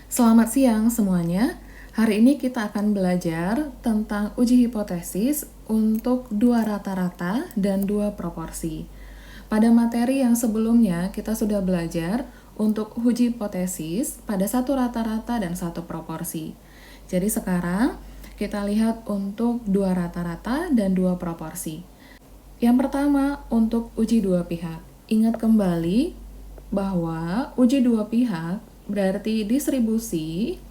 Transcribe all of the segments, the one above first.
Selamat siang semuanya. Hari ini kita akan belajar tentang uji hipotesis untuk dua rata-rata dan dua proporsi. Pada materi yang sebelumnya kita sudah belajar untuk uji hipotesis pada satu rata-rata dan satu proporsi. Jadi sekarang kita lihat untuk dua rata-rata dan dua proporsi. Yang pertama untuk uji dua pihak. Ingat kembali bahwa uji dua pihak berarti distribusi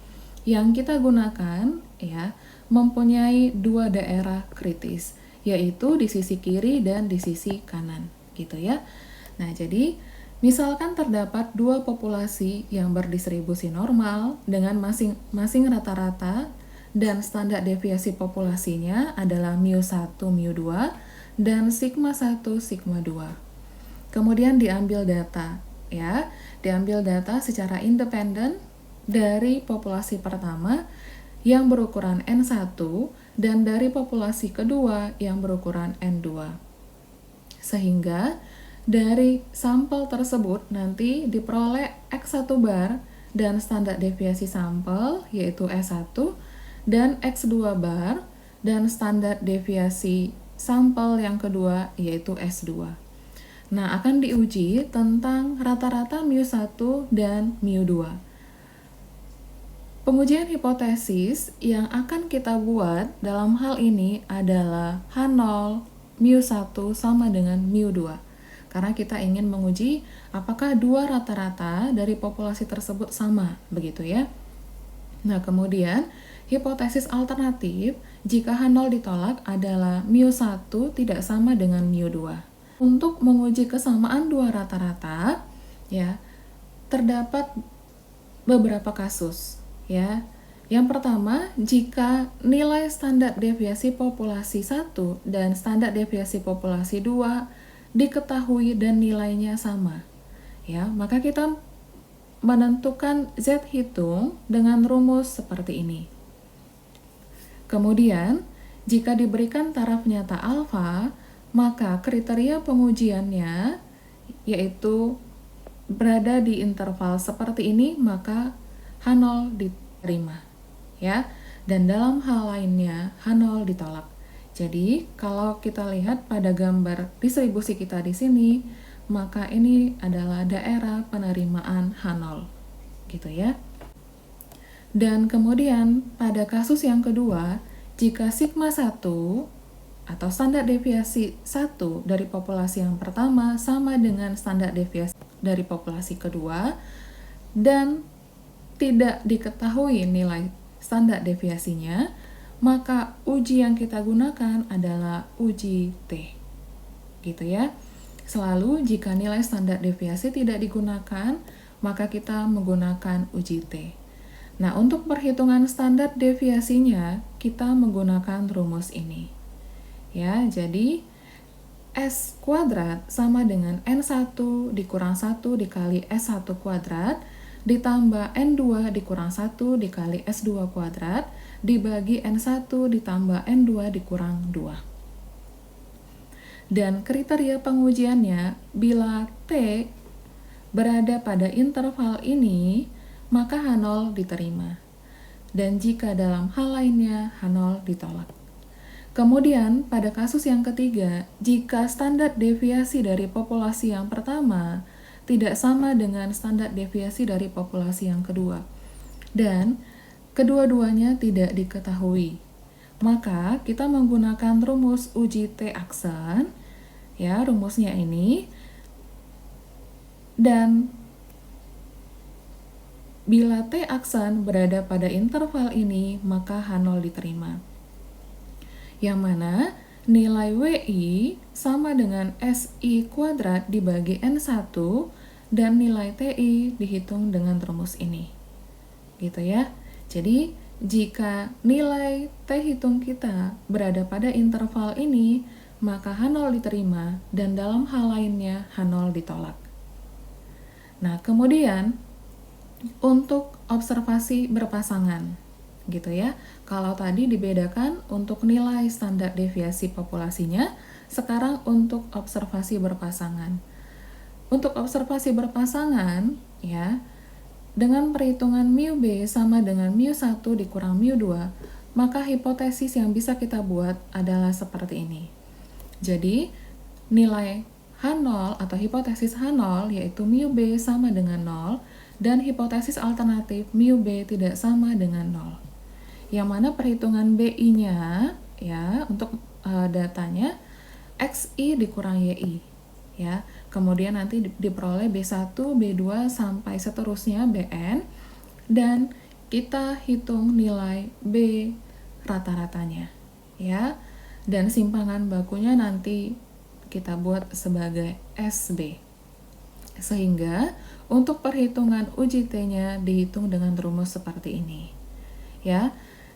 yang kita gunakan ya mempunyai dua daerah kritis, yaitu di sisi kiri dan di sisi kanan, gitu ya. Nah, jadi misalkan terdapat dua populasi yang berdistribusi normal dengan masing-masing rata-rata dan standar deviasi populasinya adalah mu1, mu2 dan sigma 1, sigma 2. Kemudian diambil data ya, diambil data secara independen dari populasi pertama yang berukuran N1 dan dari populasi kedua yang berukuran N2. Sehingga dari sampel tersebut nanti diperoleh X1 bar dan standar deviasi sampel yaitu S1 dan X2 bar dan standar deviasi sampel yang kedua yaitu S2. Nah, akan diuji tentang rata-rata mu1 dan mu2. Pengujian hipotesis yang akan kita buat dalam hal ini adalah H0 mu1 sama dengan mu2. Karena kita ingin menguji apakah dua rata-rata dari populasi tersebut sama, begitu ya. Nah, kemudian hipotesis alternatif jika H0 ditolak adalah mu1 tidak sama dengan mu2. Untuk menguji kesamaan dua rata-rata, ya, terdapat beberapa kasus, ya. Yang pertama, jika nilai standar deviasi populasi 1 dan standar deviasi populasi 2 diketahui dan nilainya sama, ya, maka kita menentukan Z hitung dengan rumus seperti ini. Kemudian, jika diberikan taraf nyata alfa, maka kriteria pengujiannya yaitu berada di interval seperti ini, maka H0 diterima ya. Dan dalam hal lainnya H0 ditolak. Jadi, kalau kita lihat pada gambar distribusi kita di sini, maka ini adalah daerah penerimaan H0. Gitu ya. Dan kemudian pada kasus yang kedua, jika sigma 1 atau standar deviasi 1 dari populasi yang pertama sama dengan standar deviasi dari populasi kedua dan tidak diketahui nilai standar deviasinya, maka uji yang kita gunakan adalah uji T. Gitu ya. Selalu jika nilai standar deviasi tidak digunakan, maka kita menggunakan uji T. Nah, untuk perhitungan standar deviasinya, kita menggunakan rumus ini. Ya, jadi S kuadrat sama dengan N1 dikurang 1 dikali S1 kuadrat ditambah N2 dikurang 1 dikali S2 kuadrat dibagi N1 ditambah N2 dikurang 2. Dan kriteria pengujiannya, bila T berada pada interval ini, maka H0 diterima. Dan jika dalam hal lainnya, H0 ditolak. Kemudian, pada kasus yang ketiga, jika standar deviasi dari populasi yang pertama tidak sama dengan standar deviasi dari populasi yang kedua, dan kedua-duanya tidak diketahui, maka kita menggunakan rumus uji T aksen, ya, rumusnya ini, dan bila T aksen berada pada interval ini, maka H0 diterima. Yang mana nilai WI sama dengan SI kuadrat dibagi N1 dan nilai TI dihitung dengan rumus ini. Gitu ya. Jadi, jika nilai T hitung kita berada pada interval ini, maka H0 diterima dan dalam hal lainnya H0 ditolak. Nah, kemudian untuk observasi berpasangan, gitu ya. Kalau tadi dibedakan untuk nilai standar deviasi populasinya, sekarang untuk observasi berpasangan. Untuk observasi berpasangan, ya, dengan perhitungan mu B sama dengan mu1 dikurang mu2, maka hipotesis yang bisa kita buat adalah seperti ini. Jadi, nilai H0 atau hipotesis H0 yaitu mu B sama dengan 0, dan hipotesis alternatif mu B tidak sama dengan 0. Yang mana perhitungan BI-nya ya untuk datanya XI dikurang YI ya. Kemudian nanti diperoleh B1, B2 sampai seterusnya BN, dan kita hitung nilai B rata-ratanya ya. Dan simpangan bakunya nanti kita buat sebagai SB. Sehingga untuk perhitungan uji T-nya dihitung dengan rumus seperti ini. Ya.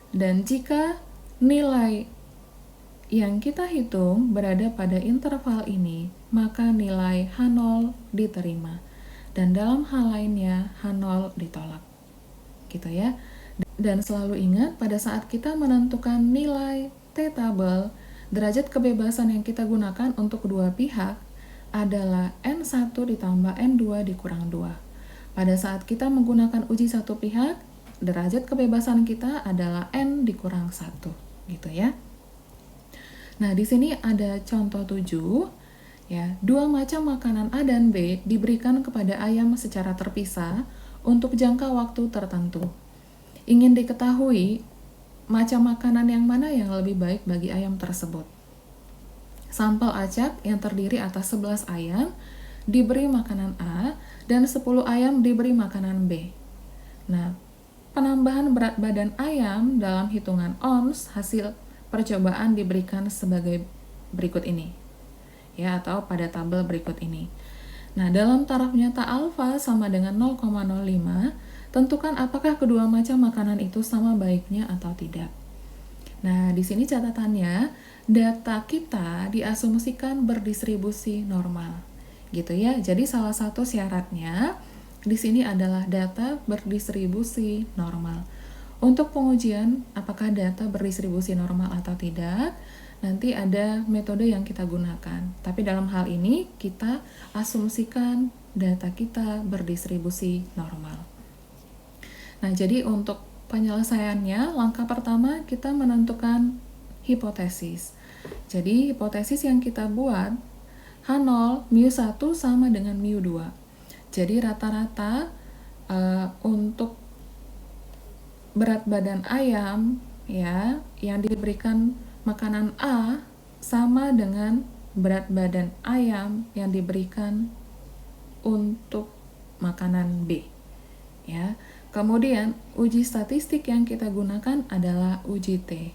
Dan jika nilai yang kita hitung berada pada interval ini, maka nilai H0 diterima. Dan dalam hal lainnya, H0 ditolak. Gitu ya. Dan selalu ingat, pada saat kita menentukan nilai T-tabel, derajat kebebasan yang kita gunakan untuk kedua pihak adalah N1 ditambah N2 dikurang 2. Pada saat kita menggunakan uji satu pihak, derajat kebebasan kita adalah N dikurang 1. Gitu ya. Nah, di sini ada contoh 7. Ya, 2 macam makanan A dan B diberikan kepada ayam secara terpisah untuk jangka waktu tertentu. Ingin diketahui macam makanan yang mana yang lebih baik bagi ayam tersebut. Sampel acak yang terdiri atas 11 ayam diberi makanan A dan 10 ayam diberi makanan B. Nah, penambahan berat badan ayam dalam hitungan ons hasil percobaan diberikan sebagai berikut ini. Ya, atau pada tabel berikut ini. Nah, dalam taraf nyata alfa sama dengan 0,05, tentukan apakah kedua macam makanan itu sama baiknya atau tidak. Nah, di sini catatannya, data kita diasumsikan berdistribusi normal. Gitu ya. Jadi salah satu syaratnya di sini adalah data berdistribusi normal. Untuk pengujian apakah data berdistribusi normal atau tidak, nanti ada metode yang kita gunakan. Tapi dalam hal ini kita asumsikan data kita berdistribusi normal. Nah, jadi untuk penyelesaiannya, langkah pertama kita menentukan hipotesis. Jadi hipotesis yang kita buat H0 mu1 sama dengan mu2. Jadi rata-rata untuk berat badan ayam ya yang diberikan makanan A sama dengan berat badan ayam yang diberikan untuk makanan B ya. Kemudian uji statistik yang kita gunakan adalah uji T.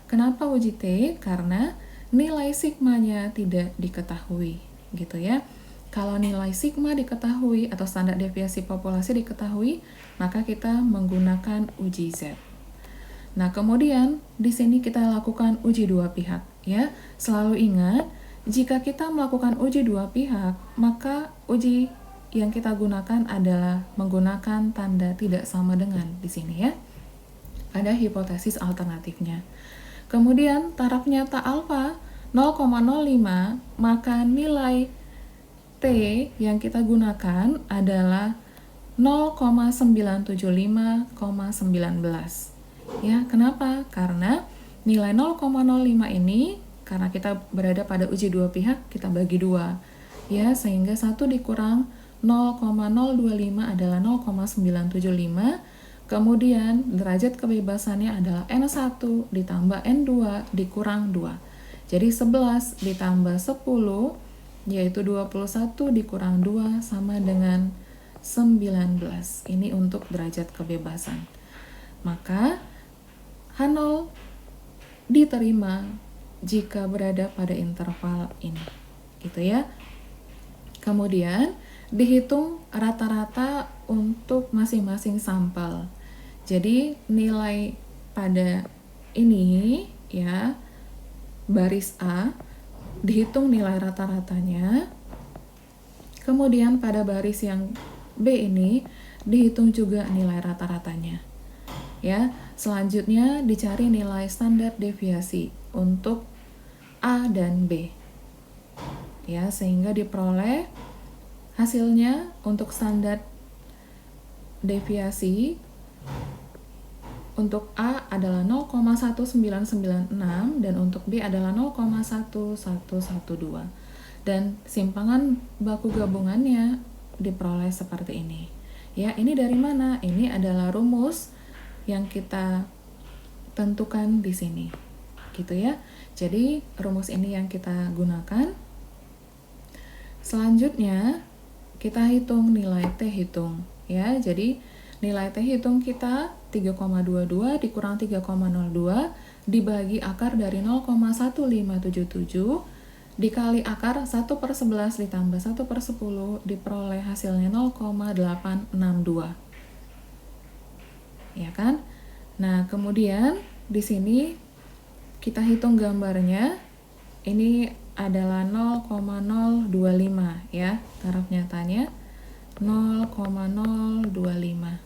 Kenapa uji T? Karena nilai sigmanya tidak diketahui gitu ya. Kalau nilai sigma diketahui atau standar deviasi populasi diketahui, maka kita menggunakan uji Z. Nah, kemudian di sini kita lakukan uji dua pihak ya. Selalu ingat, jika kita melakukan uji dua pihak, maka uji yang kita gunakan adalah menggunakan tanda tidak sama dengan di sini ya. Ada hipotesis alternatifnya. Kemudian taraf nyata alfa 0,05, maka nilai T yang kita gunakan adalah 0,975,19. Ya, kenapa? Karena nilai 0,05 ini karena kita berada pada uji dua pihak, kita bagi dua. Ya, sehingga 1 dikurang 0,025 adalah 0,975. Kemudian derajat kebebasannya adalah N1 ditambah N2 dikurang 2. Jadi 11 ditambah 10 yaitu 21 dikurang 2 sama dengan 19. Ini untuk derajat kebebasan. Maka H0 diterima jika berada pada interval ini. Gitu ya. Kemudian dihitung rata-rata untuk masing-masing sampel. Jadi nilai pada ini ya, baris A, dihitung nilai rata-ratanya. Kemudian pada baris yang B ini dihitung juga nilai rata-ratanya. Ya, selanjutnya dicari nilai standar deviasi untuk A dan B. Ya, sehingga diperoleh hasilnya untuk standar deviasi untuk A adalah 0,1996 dan untuk B adalah 0,1112. Dan simpangan baku gabungannya diperoleh seperti ini. Ya, ini dari mana? Ini adalah rumus yang kita tentukan di sini. Gitu ya. Jadi, rumus ini yang kita gunakan. Selanjutnya, kita hitung nilai T hitung. Ya, jadi nilai T hitung kita 3,22 dikurang 3,02 dibagi akar dari 0,1577 dikali akar 1/11 ditambah 1/10 diperoleh hasilnya 0,862. Ya kan? Nah, kemudian di sini kita hitung gambarnya. Ini adalah 0,025 ya, taraf nyatanya 0,025.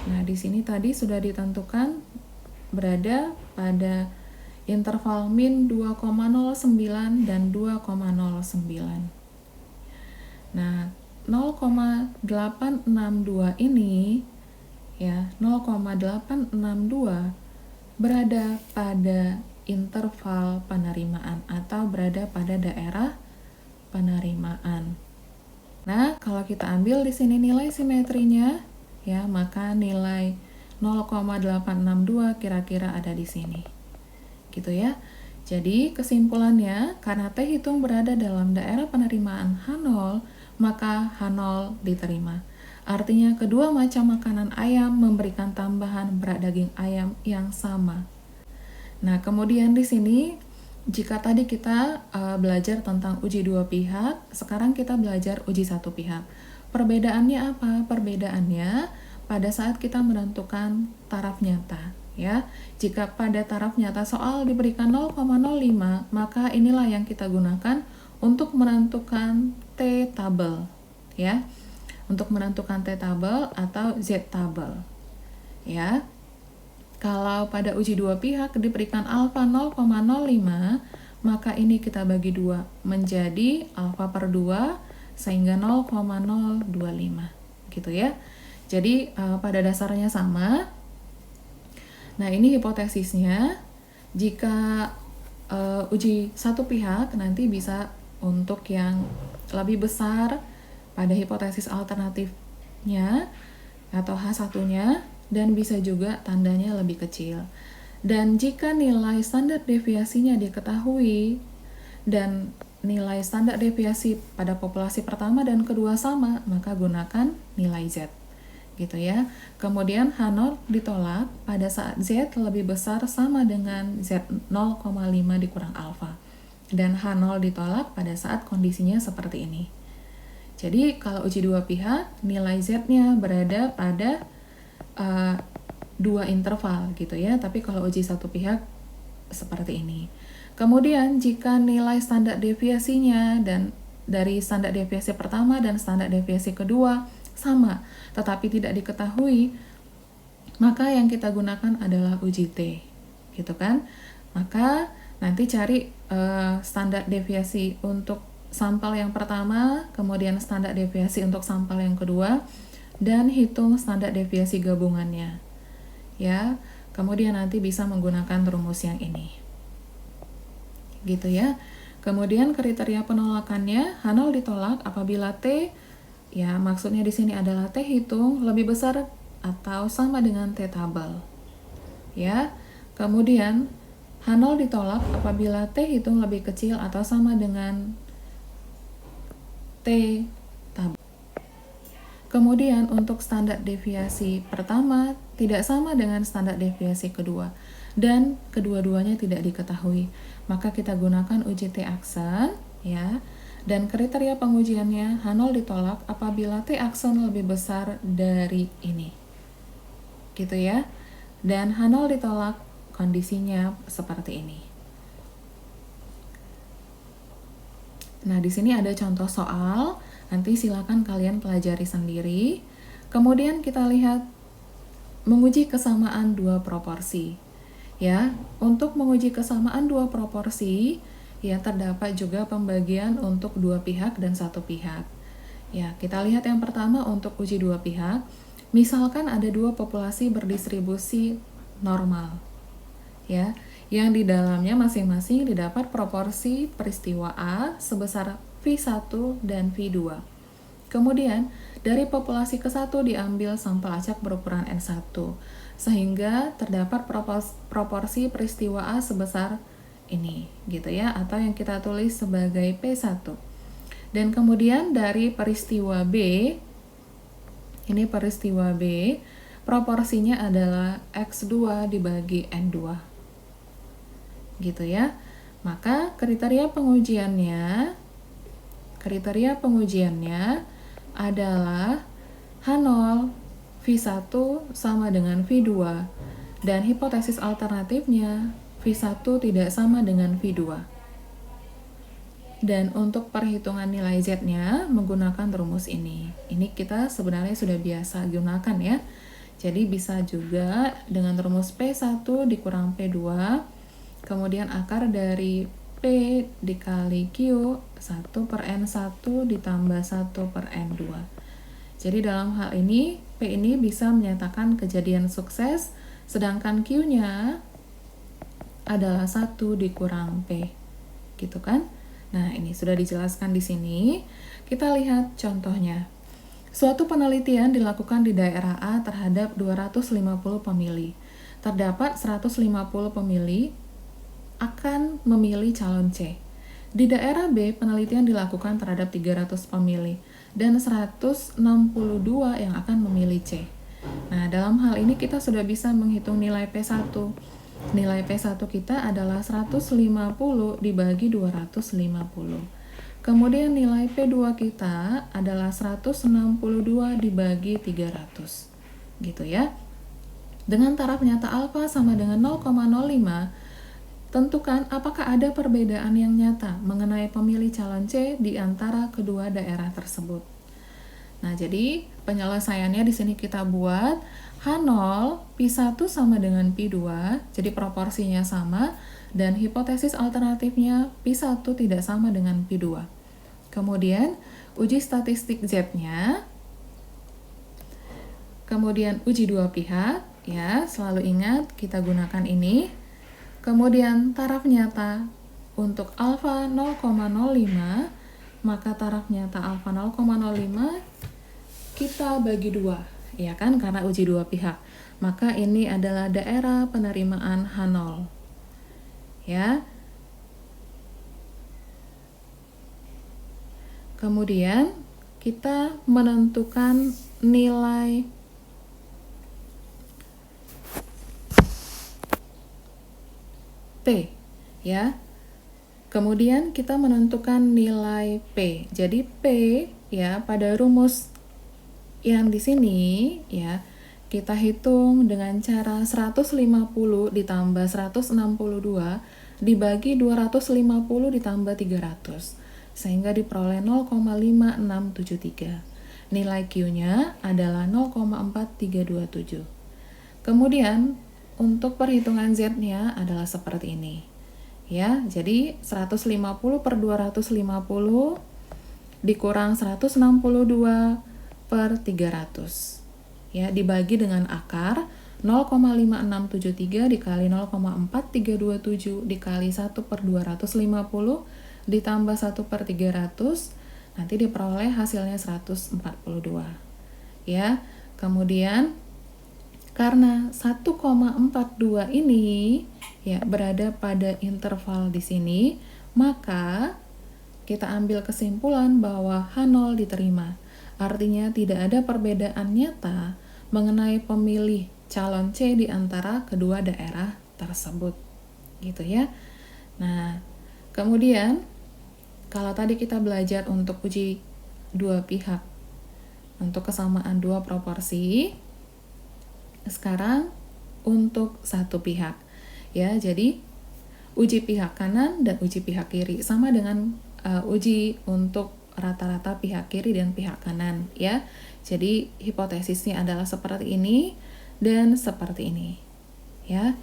Nah, di sini tadi sudah ditentukan berada pada interval min 2,09 dan 2,09. Nah, 0,862 ini ya, 0,862 berada pada interval penerimaan atau berada pada daerah penerimaan. Nah, kalau kita ambil di sini nilai simetrinya, ya, maka nilai 0,862 kira-kira ada di sini. Gitu ya. Jadi, kesimpulannya, karena T hitung berada dalam daerah penerimaan H0, maka H0 diterima. Artinya, kedua macam makanan ayam memberikan tambahan berat daging ayam yang sama. Nah, kemudian di sini, jika tadi kita belajar tentang uji dua pihak, sekarang kita belajar uji satu pihak. Perbedaannya apa? Perbedaannya pada saat kita menentukan taraf nyata. Ya, jika pada taraf nyata soal diberikan 0,05, maka inilah yang kita gunakan untuk menentukan T tabel. Ya, untuk menentukan T tabel atau Z tabel. Ya. Kalau pada uji dua pihak diberikan alfa 0,05, maka ini kita bagi 2 menjadi alfa per 2 sehingga 0,025 gitu ya. Jadi pada dasarnya sama. Nah, ini hipotesisnya. Jika uji satu pihak nanti bisa untuk yang lebih besar pada hipotesis alternatifnya atau H1-nya, dan bisa juga tandanya lebih kecil. Dan jika nilai standar deviasinya diketahui dan nilai standar deviasi pada populasi pertama dan kedua sama, maka gunakan nilai Z. Gitu ya. Kemudian H0 ditolak pada saat Z lebih besar sama dengan Z 0,5 dikurang alfa. Dan H0 ditolak pada saat kondisinya seperti ini. Jadi kalau uji dua pihak, nilai Z-nya berada pada dua interval gitu ya, tapi kalau uji satu pihak seperti ini. Kemudian jika nilai standar deviasinya dan dari standar deviasi pertama dan standar deviasi kedua sama, tetapi tidak diketahui, maka yang kita gunakan adalah uji T, gitu kan? Maka nanti cari standar deviasi untuk sampel yang pertama, kemudian standar deviasi untuk sampel yang kedua, dan hitung standar deviasi gabungannya. Ya, kemudian nanti bisa menggunakan rumus yang ini. Gitu ya. Kemudian kriteria penolakannya, H0 ditolak apabila T, ya maksudnya di sini adalah T hitung lebih besar atau sama dengan T tabel. Ya. Kemudian H0 ditolak apabila T hitung lebih kecil atau sama dengan T tabel. Kemudian untuk standar deviasi pertama tidak sama dengan standar deviasi kedua dan kedua-duanya tidak diketahui. Maka kita gunakan uji T aksen ya. Dan kriteria pengujiannya H0 ditolak apabila T aksen lebih besar dari ini. Gitu ya. Dan H0 ditolak kondisinya seperti ini. Nah, di sini ada contoh soal. Nanti silakan kalian pelajari sendiri. Kemudian kita lihat menguji kesamaan dua proporsi. Ya, untuk menguji kesamaan dua proporsi, ya terdapat juga pembagian untuk dua pihak dan satu pihak. Ya, kita lihat yang pertama untuk uji dua pihak. Misalkan ada dua populasi berdistribusi normal, ya, yang di dalamnya masing-masing didapat proporsi peristiwa A sebesar V1 dan V2. Kemudian, dari populasi ke-1 diambil sampel acak berukuran N1, sehingga terdapat proporsi peristiwa A sebesar ini, gitu ya, atau yang kita tulis sebagai P1. Dan kemudian dari peristiwa B, ini peristiwa B, proporsinya adalah X2 dibagi N2. Gitu ya. Maka kriteria pengujiannya adalah H0 V1 sama dengan V2 dan hipotesis alternatifnya V1 tidak sama dengan V2. Dan untuk perhitungan nilai Z-nya menggunakan rumus ini. Ini kita sebenarnya sudah biasa gunakan ya. Jadi bisa juga dengan rumus P1 dikurang P2, kemudian akar dari P dikali Q 1 per N1 ditambah 1 per N2. Jadi dalam hal ini, P ini bisa menyatakan kejadian sukses, sedangkan Q-nya adalah 1 dikurang P. Gitu kan? Nah, ini sudah dijelaskan di sini. Kita lihat contohnya. Suatu penelitian dilakukan di daerah A terhadap 250 pemilih. Terdapat 150 pemilih akan memilih calon C. Di daerah B, penelitian dilakukan terhadap 300 pemilih dan 162 yang akan memilih C. Nah, dalam hal ini kita sudah bisa menghitung nilai P1. Nilai P1 kita adalah 150 dibagi 250. Kemudian nilai P2 kita adalah 162 dibagi 300. Gitu ya. Dengan taraf nyata alfa sama dengan 0,05, tentukan apakah ada perbedaan yang nyata mengenai pemilih calon C di antara kedua daerah tersebut. Nah, jadi penyelesaiannya di sini kita buat H0 P1 sama dengan P2, jadi proporsinya sama, dan hipotesis alternatifnya P1 tidak sama dengan P2. Kemudian uji statistik Z-nya, kemudian uji dua pihak, ya, selalu ingat kita gunakan ini. Kemudian taraf nyata untuk alfa 0,05, maka taraf nyata alfa 0,05 kita bagi 2. Ya kan, karena uji dua pihak. Maka ini adalah daerah penerimaan H0. Ya. Kemudian kita menentukan nilai P, ya. Kemudian kita menentukan nilai P. Jadi P, ya, pada rumus yang di sini, ya, kita hitung dengan cara 150 ditambah 162 dibagi 250 ditambah 300, sehingga diperoleh 0,5673. Nilai Q-nya adalah 0,4327. Kemudian untuk perhitungan Z-nya adalah seperti ini. Ya, jadi 150 per 250 dikurang 162 per 300, ya, dibagi dengan akar 0,5673 dikali 0,4327 dikali 1 per 250 ditambah 1 per 300, nanti diperoleh hasilnya 142, ya. Kemudian karena 1,42 ini, ya, berada pada interval di sini, maka kita ambil kesimpulan bahwa H0 diterima. Artinya tidak ada perbedaan nyata mengenai pemilih calon C di antara kedua daerah tersebut. Gitu ya. Nah, kemudian kalau tadi kita belajar untuk uji dua pihak, untuk kesamaan dua proporsi, sekarang untuk satu pihak. Ya, jadi uji pihak kanan dan uji pihak kiri sama dengan uji untuk rata-rata pihak kiri dan pihak kanan, ya. Jadi hipotesisnya adalah seperti ini dan seperti ini, ya.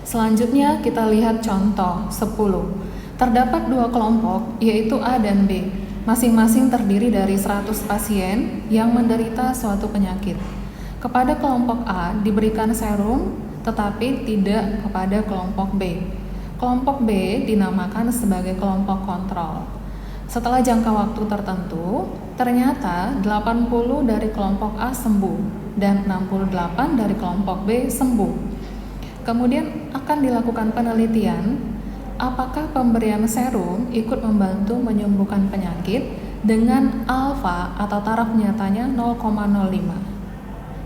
Selanjutnya kita lihat contoh 10. Terdapat dua kelompok, yaitu A dan B. Masing-masing terdiri dari 100 pasien yang menderita suatu penyakit. Kepada kelompok A diberikan serum, tetapi tidak kepada kelompok B. Kelompok B dinamakan sebagai kelompok kontrol. Setelah jangka waktu tertentu, ternyata 80 dari kelompok A sembuh dan 68 dari kelompok B sembuh. Kemudian akan dilakukan penelitian apakah pemberian serum ikut membantu menyembuhkan penyakit dengan alfa atau taraf nyatanya 0,05.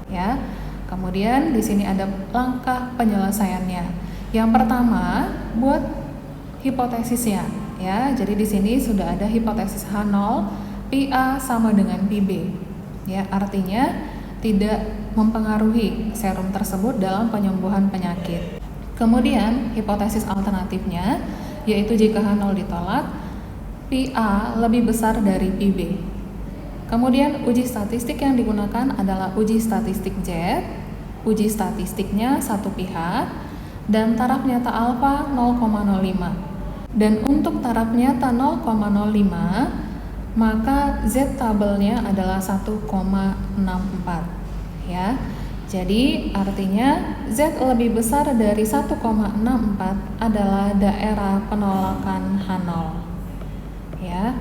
Ya. Kemudian di sini ada langkah penyelesaiannya. Yang pertama, buat hipotesisnya, ya. Jadi di sini sudah ada hipotesis H0, PA sama dengan PB. Ya, artinya tidak mempengaruhi serum tersebut dalam penyembuhan penyakit. Kemudian hipotesis alternatifnya yaitu jika H0 ditolak, PA lebih besar dari PB. Kemudian uji statistik yang digunakan adalah uji statistik Z, uji statistiknya satu pihak, dan taraf nyata alfa 0,05. Dan untuk taraf nyata 0,05, maka Z tabelnya adalah 1,64 ya. Jadi artinya Z lebih besar dari 1,64 adalah daerah penolakan H0 ya.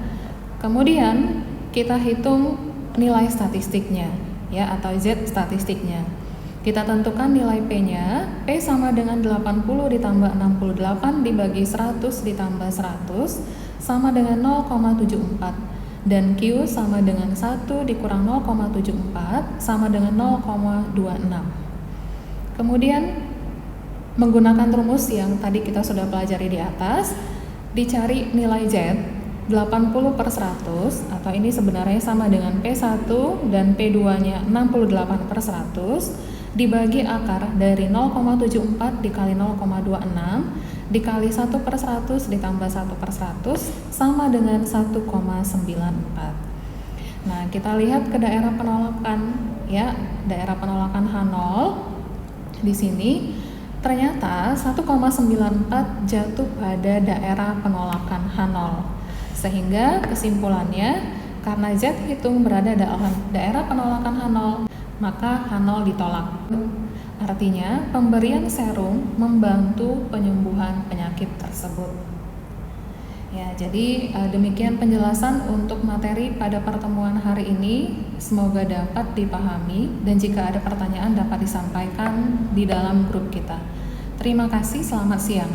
Kemudian kita hitung nilai statistiknya ya, atau Z statistiknya. Kita tentukan nilai P-nya, P sama dengan 80 ditambah 68 dibagi 100 ditambah 100 sama dengan 0,74. Dan Q sama dengan 1 dikurang 0,74 sama dengan 0,26. Kemudian menggunakan rumus yang tadi kita sudah pelajari di atas, dicari nilai Z 80 per 100, atau ini sebenarnya sama dengan P1 dan P2 nya 68 per 100 dibagi akar dari 0,74 dikali 0,26 dikali 1 per 100 ditambah 1 per 100 sama dengan 1,94. Nah, kita lihat ke daerah penolakan ya, daerah penolakan H0 di sini ternyata 1,94 jatuh pada daerah penolakan H0. Sehingga kesimpulannya karena Z hitung berada dalam daerah penolakan H0, maka H0 ditolak. Artinya, pemberian serum membantu penyembuhan penyakit tersebut. Ya, jadi demikian penjelasan untuk materi pada pertemuan hari ini. Semoga dapat dipahami dan jika ada pertanyaan dapat disampaikan di dalam grup kita. Terima kasih, selamat siang.